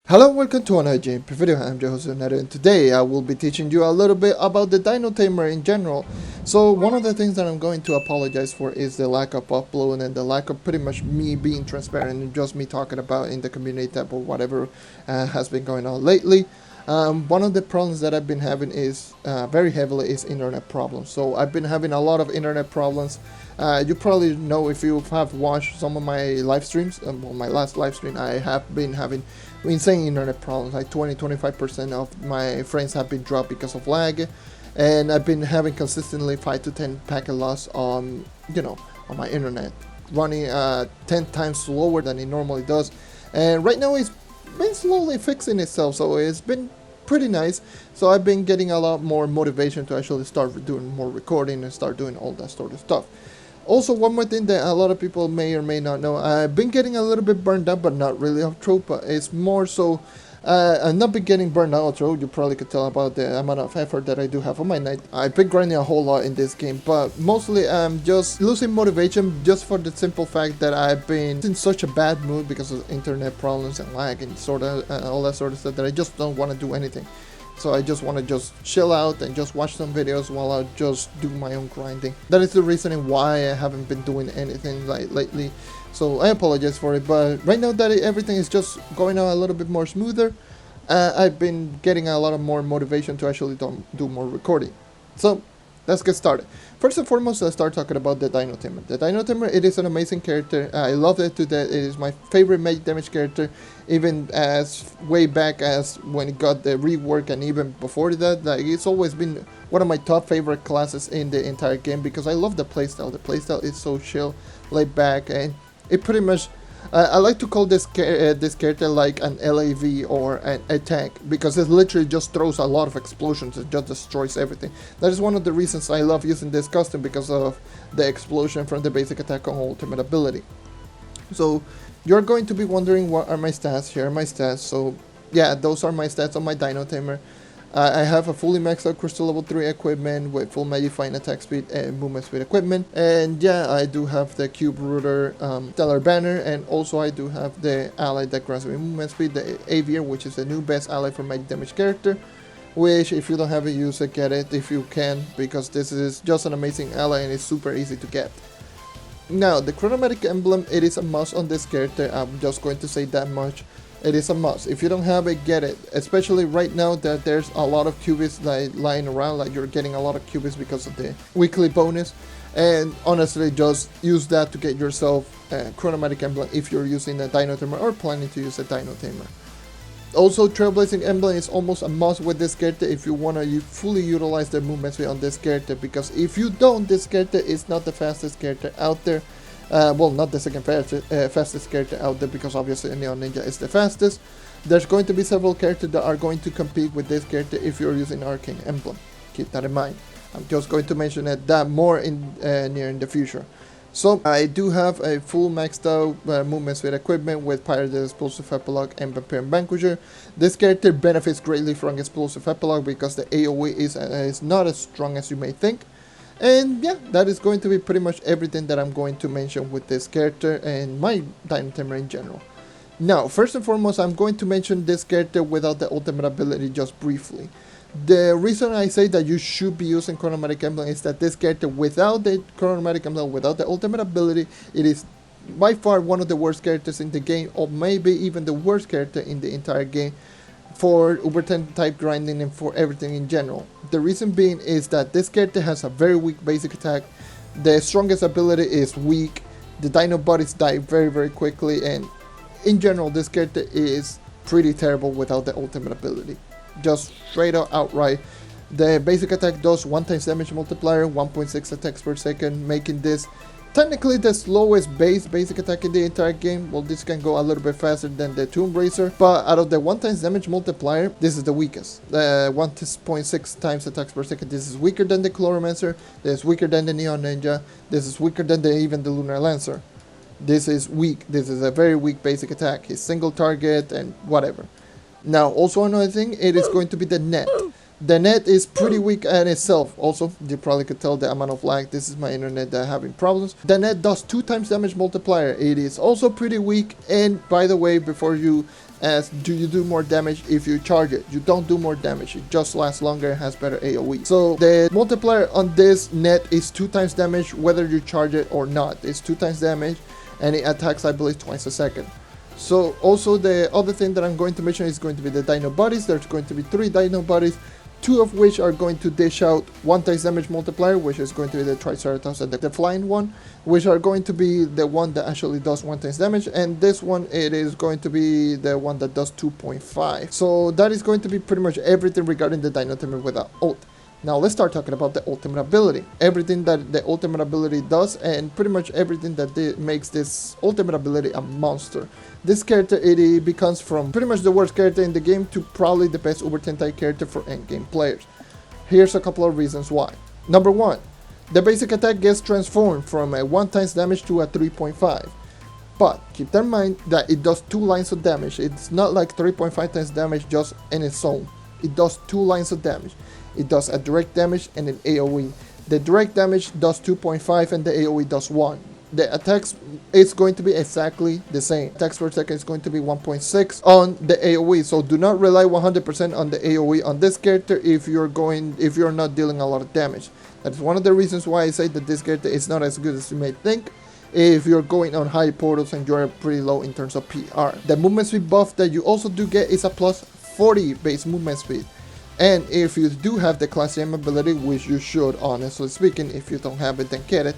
Hello and welcome to another JP video. I'm your host JonNario, and today I will be teaching you a little bit about the Dino Tamer in general. So one of the things that I'm going to apologize for is the lack of upload and the lack of pretty much me being transparent and just me talking about in the community tab or whatever has been going on lately. One of the problems that I've been having is very heavily is internet problems. So I've been having a lot of internet problems. You probably know if you have watched some of my live streams, well, my last live stream, I have been having insane internet problems. Like 20-25% of my frames have been dropped because of lag, and I've been having consistently 5 to 10 packet loss on on my internet, running 10 times slower than it normally does. And right now it's been slowly fixing itself, so it's been pretty nice. So I've been getting a lot more motivation to actually start doing more recording and start doing all that sort of stuff. Also, one more thing that a lot of people may or may not know, I've been getting a little bit burned out, but not really off Trove, but it's more so, I've not been getting burned out off Trove. You probably could tell about the amount of effort that I do have on my night. I've been grinding a whole lot in this game, but mostly I'm just losing motivation just for the simple fact that I've been in such a bad mood because of internet problems and lag and all that sort of stuff that I just don't want to do anything. So I just want to just chill out and just watch some videos while I just do my own grinding. That is the reasoning why I haven't been doing anything like lately. So I apologize for it, but right now that everything is just going on a little bit more smoother, I've been getting a lot of more motivation to actually do more recording. So let's get started. First and foremost, let's start talking about the Dino Tamer. The Dino Tamer, it is an amazing character. I love it to death. It is my favorite magic damage character, even as way back as when it got the rework, and even before that. Like, it's always been one of my top favorite classes in the entire game because I love the playstyle. The playstyle is so chill, laid back, and it pretty much I like to call this character like an LAV or a tank, because it literally just throws a lot of explosions. It just destroys everything. That is one of the reasons I love using this custom, because of the explosion from the basic attack on ultimate ability. So you're going to be wondering, what are my stats? Here are my stats. So yeah, those are my stats on my Dino Tamer. I have a fully maxed out crystal level 3 equipment with full magifying attack speed and movement speed equipment. And yeah, I do have the cube router stellar banner, and also I do have the ally that grants me movement speed, the Aviator, which is the new best ally for magic damage character. Which, if you don't have it, use it, get it if you can, because this is just an amazing ally and it's super easy to get. Now, the chromatic emblem, it is a must on this character. I'm just going to say that much. It is a must. If you don't have it, get it. Especially right now that there's a lot of cubies like lying around, like you're getting a lot of cubies because of the weekly bonus. And honestly, just use that to get yourself a chromatic emblem if you're using a Dino Tamer or planning to use a Dino Tamer. Also, Trailblazing Emblem is almost a must with this character if you want to fully utilize the movement speed on this character, because if you don't, this character is not the fastest character out there. Well, not the second fastest character out there, because obviously Neon Ninja is the fastest. There's going to be several characters that are going to compete with this character if you're using Arcane Emblem. Keep that in mind. I'm just going to mention that more in near in the future. So I do have a full maxed out movement speed equipment with Pirate Explosive Epilogue and Vampire Vanquisher. This character benefits greatly from Explosive Epilogue because the AoE is not as strong as you may think. And yeah, that is going to be pretty much everything that I'm going to mention with this character and my Dino Tamer in general. Now, first and foremost, I'm going to mention this character without the ultimate ability just briefly. The reason I say that you should be using Chromatic Emblem is that this character without the Chromatic Emblem, without the ultimate ability, it is by far one of the worst characters in the game, or maybe even the worst character in the entire game, for Uber 10 type grinding and for everything in general. The reason being is that this character has a very weak basic attack. The strongest ability is weak. The dino bodies die very quickly, and in general this character is pretty terrible without the ultimate ability. Just straight up outright. The basic attack does 1 times damage multiplier, 1.6 attacks per second, making this technically the slowest basic attack in the entire game. Well, this can go a little bit faster than the Tomb Racer, but out of the 1 times damage multiplier, this is the weakest. 1.6 times attacks per second. This is weaker than the Chloromancer. This is weaker than the Neon Ninja. This is weaker than even the Lunar Lancer. This is weak. This is a very weak basic attack. His single target and whatever. Now, also another thing, it is going to be the net. The net is pretty weak in itself. Also, you probably could tell the amount of lag. This is my internet that having problems. The net does 2 times damage multiplier. It is also pretty weak. And by the way, before you as do you do more damage if you charge it. You don't do more damage, it just lasts longer and has better AoE. So the multiplier on this net is 2 times damage whether you charge it or not. It's 2 times damage and it attacks, I believe, twice a second. So also the other thing that I'm going to mention is going to be the dino bodies. There's going to be 3 dino bodies, 2 of which are going to dish out 1 times damage multiplier, which is going to be the Triceratops and the flying one, which are going to be the one that actually does 1 times damage, and this one, it is going to be the one that does 2.5. So that is going to be pretty much everything regarding the Dino Tamer with the ult. Now let's start talking about the ultimate ability. Everything that the ultimate ability does, and pretty much everything that makes this ultimate ability a monster. This character, it becomes from pretty much the worst character in the game to probably the best U10 type character for endgame players. Here's a couple of reasons why. Number 1, the basic attack gets transformed from a 1 times damage to a 3.5. But keep in mind that it does 2 lines of damage. It's not like 3.5 times damage just in its own. It does 2 lines of damage. It does a direct damage and an AoE. The direct damage does 2.5 and the AoE does 1. The attacks is going to be exactly the same. Attacks per second is going to be 1.6 on the AoE. So do not rely 100% on the AoE on this character if you're not dealing a lot of damage. That's one of the reasons why I say that this character is not as good as you may think if you're going on high portals and you're pretty low in terms of PR. The movement speed buff that you also do get is a plus 40 base movement speed. And if you do have the Class M ability, which you should, honestly speaking, if you don't have it, then get it.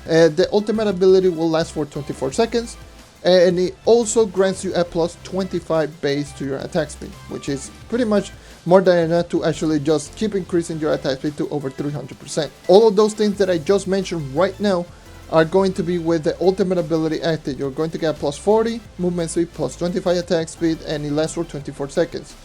The ultimate ability will last for 24 seconds, and it also grants you a plus 25 base to your attack speed, which is pretty much more than enough to actually just keep increasing your attack speed to over 300%. All of those things that I just mentioned right now are going to be with the ultimate ability active. You're going to get plus 40 movement speed, plus 25 attack speed, and it lasts for 24 seconds.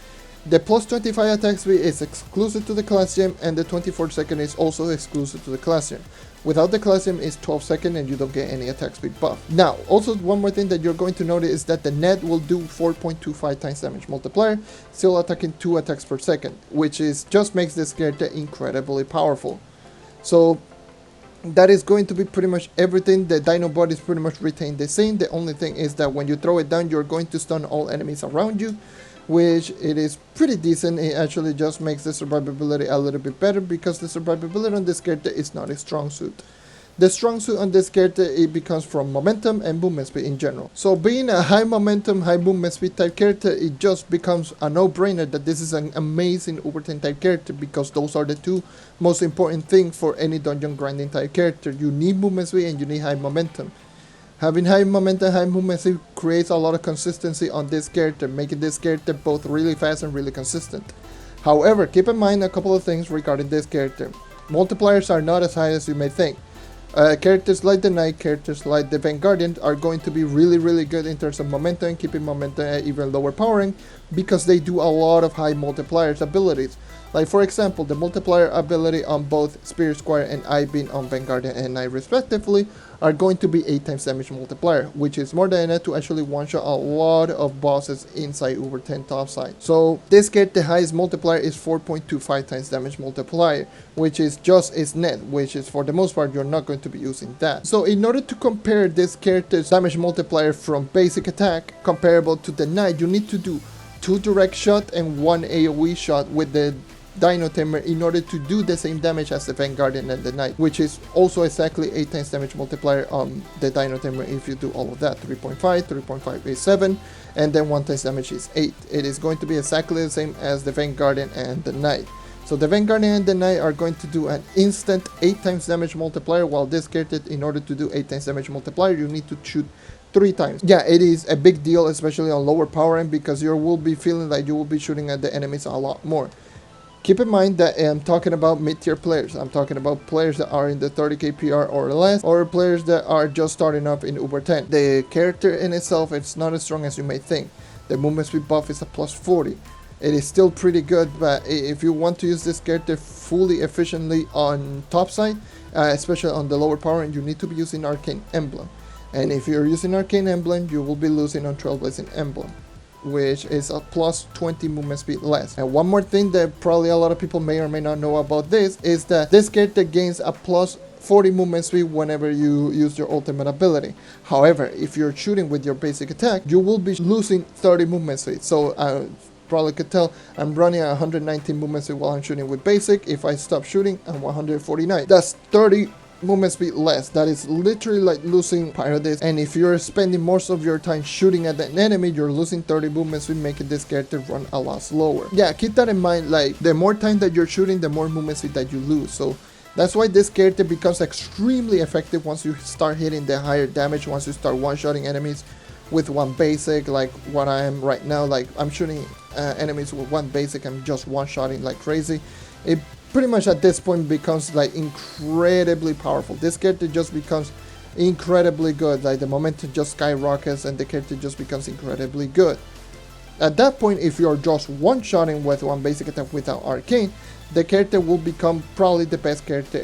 The plus 25 attack speed is exclusive to the class gem, and the 24 second is also exclusive to the class gem. Without the class gem, it's 12 seconds and you don't get any attack speed buff. Now, also one more thing that you're going to notice is that the net will do 4.25 times damage multiplier, still attacking 2 attacks per second, which is just makes this character incredibly powerful. So that is going to be pretty much everything. The dino bodies pretty much retain the same. The only thing is that when you throw it down, you're going to stun all enemies around you, which it is pretty decent. It actually just makes the survivability a little bit better because the survivability on this character is not a strong suit. The strong suit on this character, it becomes from momentum and movement speed in general. So being a high momentum, high movement speed type character, it just becomes a no-brainer that this is an amazing U10 type character, because those are the 2 most important things for any dungeon grinding type character. You need movement speed and you need high momentum. Having high momentum, high movement speed creates a lot of consistency on this character, making this character both really fast and really consistent. However, keep in mind a couple of things regarding this character. Multipliers are not as high as you may think. Characters like the Knight, characters like the Vanguardian are going to be really good in terms of momentum, keeping momentum at even lower powering, because they do a lot of high multipliers abilities. Like for example, the multiplier ability on both Spirit Squire and I-Beam on Vanguardian and Knight respectively are going to be 8 times damage multiplier, which is more than enough to actually one-shot a lot of bosses inside U10 Topside. So this character, the highest multiplier is 4.25 times damage multiplier, which is just its net, which is for the most part you're not going to be using that. So in order to compare this character's damage multiplier from basic attack comparable to the Knight, you need to do 2 direct shot and 1 AoE shot with the Dino Tamer in order to do the same damage as the Vanguardian and the Knight, which is also exactly 8 times damage multiplier on the Dino Tamer if you do all of that. 3.5 is 7, and then 1 times damage is 8. It is going to be exactly the same as the Vanguardian and the Knight. So the Vanguardian and the Knight are going to do an instant 8 times damage multiplier, while this character, in order to do 8 times damage multiplier, you need to shoot 3 times. Yeah, it is a big deal, especially on lower power end, because you will be feeling like you will be shooting at the enemies a lot more. Keep in mind that I'm talking about mid-tier players. I'm talking about players that are in the 30k PR or less, or players that are just starting off in U10. The character in itself, it's not as strong as you may think. The movement speed buff is a plus 40. It is still pretty good, but if you want to use this character fully efficiently on topside, especially on the lower power end, you need to be using Arcane Emblem. And if you're using Arcane Emblem, you will be losing on Trailblazing Emblem, which is a plus 20 movement speed less. And one more thing that probably a lot of people may or may not know about this is that this character gains a plus 40 movement speed whenever you use your ultimate ability. However, if you're shooting with your basic attack, you will be losing 30 movement speed. So probably could tell I'm running at 119 movement speed while I'm shooting with basic. If I stop shooting, I'm 149. That's 30 movement speed less. That is literally like losing Paradise. And if you're spending most of your time shooting at an enemy, you're losing 30 movement speed, making this character run a lot slower. Yeah, keep that in mind. Like, the more time that you're shooting, the more movement speed that you lose. So that's why this character becomes extremely effective once you start hitting the higher damage, once you start one-shotting enemies with one basic, like what I am right now. Like, I'm shooting enemies with one basic, I'm just one-shotting like crazy. It pretty much at this point becomes like incredibly powerful. This character just becomes incredibly good. Like, the momentum just skyrockets and the character just becomes incredibly good. At that point, if you're just one-shotting with one basic attack without arcane, the character will become probably the best character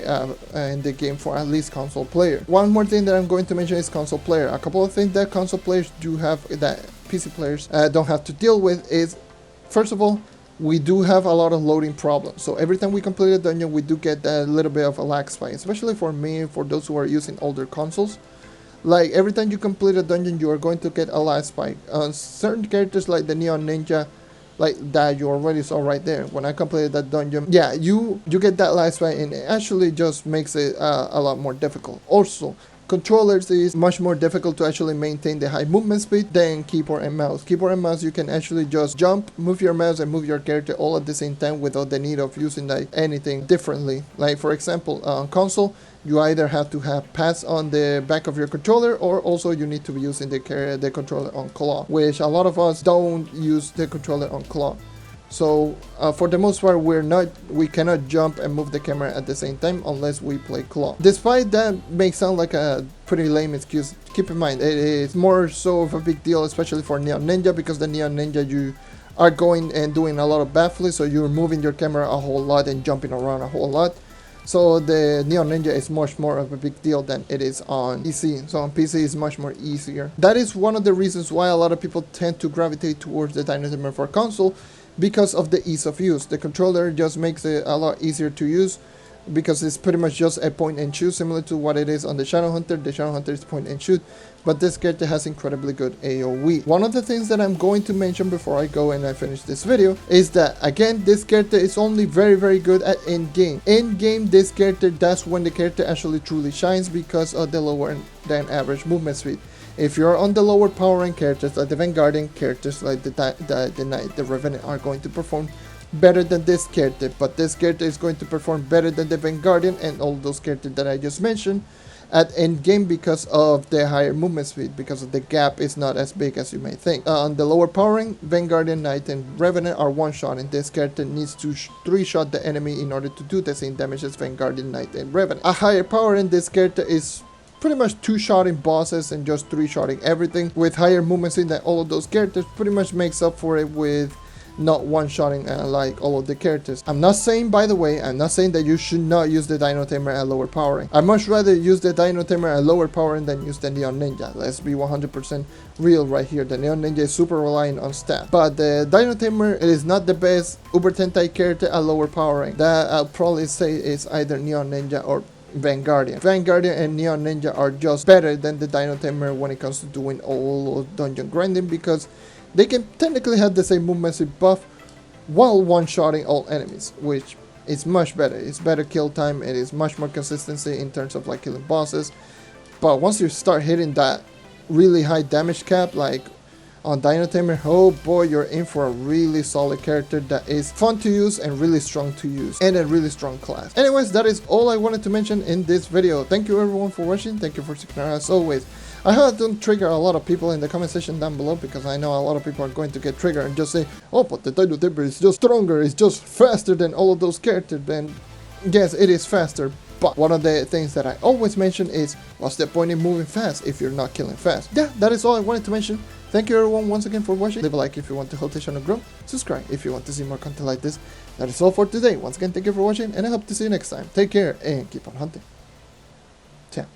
in the game for at least console player. One more thing that I'm going to mention is console player. A couple of things that console players do have that PC players don't have to deal with is, first of all, we do have a lot of loading problems. So every time we complete a dungeon, we do get a little bit of a lag spike, especially for me, for those who are using older consoles. Like, every time you complete a dungeon, you are going to get a lag spike. On certain characters like the Neon Ninja, like that you already saw right there, when I completed that dungeon, yeah, you get that lag spike, and it actually just makes it a lot more difficult. Also, controllers is much more difficult to actually maintain the high movement speed than keyboard and mouse. Keyboard and mouse, you can actually just jump, move your mouse, and move your character all at the same time without the need of using like anything differently. Like, for example, on console, you either have to have pads on the back of your controller, or also you need to be using the controller on claw, which a lot of us don't use the controller on claw. So for the most part, we cannot jump and move the camera at the same time unless we play claw. Despite that may sound like a pretty lame excuse, keep in mind it is more so of a big deal, especially for Neon Ninja, because the Neon Ninja, you are going and doing a lot of backflips, so you're moving your camera a whole lot and jumping around a whole lot. So the Neon Ninja is much more of a big deal than it is on PC. So on PC it's much more easier. That is one of the reasons why a lot of people tend to gravitate towards the Dino Tamer for console, because of the ease of use. The controller just makes it a lot easier to use, because it's pretty much just a point and shoot, similar to what it is on the Shadow Hunter. The Shadow Hunter is point and shoot, but this character has incredibly good AoE. One of the things that I'm going to mention before I go and I finish this video is that, again, this character is only very good at end-game. End-game, this character, that's when the character actually truly shines, because of the lower than average movement speed. If you're on the lower power rank characters, like the Vanguardian characters, like the Knight, the Revenant, are going to perform better than this character, but this character is going to perform better than the Vanguardian and all those characters that I just mentioned at end game, because of the higher movement speed, because of the gap is not as big as you may think. On the lower power rank, Vanguardian, Knight, and Revenant are one-shot, and this character needs to three-shot the enemy in order to do the same damage as Vanguardian, Knight, and Revenant. A higher power rank, this character is pretty much two-shotting bosses and just three-shotting everything. With higher movement speed than all of those characters, pretty much makes up for it with not one-shotting like all of the characters. I'm not saying, by the way, I'm not saying that you should not use the Dino Tamer at lower powering. I much rather use the Dino Tamer at lower powering than use the Neon Ninja. Let's be 100% real right here. The Neon Ninja is super reliant on stat, but the Dino Tamer, it is not the best Uber Tentai character at lower powering. That I'll probably say is either Neon Ninja or Vanguardian. Vanguardian and Neon Ninja are just better than the Dino Tamer when it comes to doing all dungeon grinding, because they can technically have the same movement speed buff while one-shotting all enemies, which is much better. It's better kill time, it is much more consistency in terms of like killing bosses. But once you start hitting that really high damage cap, like on Dino Tamer, oh boy, you're in for a really solid character that is fun to use and really strong to use, and a really strong class. Anyways, that is all I wanted to mention in this video. Thank you everyone for watching. Thank you for sticking around as always. I hope I don't trigger a lot of people in the comment section down below, because I know a lot of people are going to get triggered and just say, oh, but the Dino Tamer is just stronger, it's just faster than all of those characters. Then yes, it is faster. But one of the things that I always mention is, what's the point in moving fast if you're not killing fast? Yeah, that is all I wanted to mention. Thank you everyone once again for watching. Leave a like if you want to help the channel grow. Subscribe if you want to see more content like this. That is all for today. Once again, thank you for watching, and I hope to see you next time. Take care and keep on hunting. Ciao.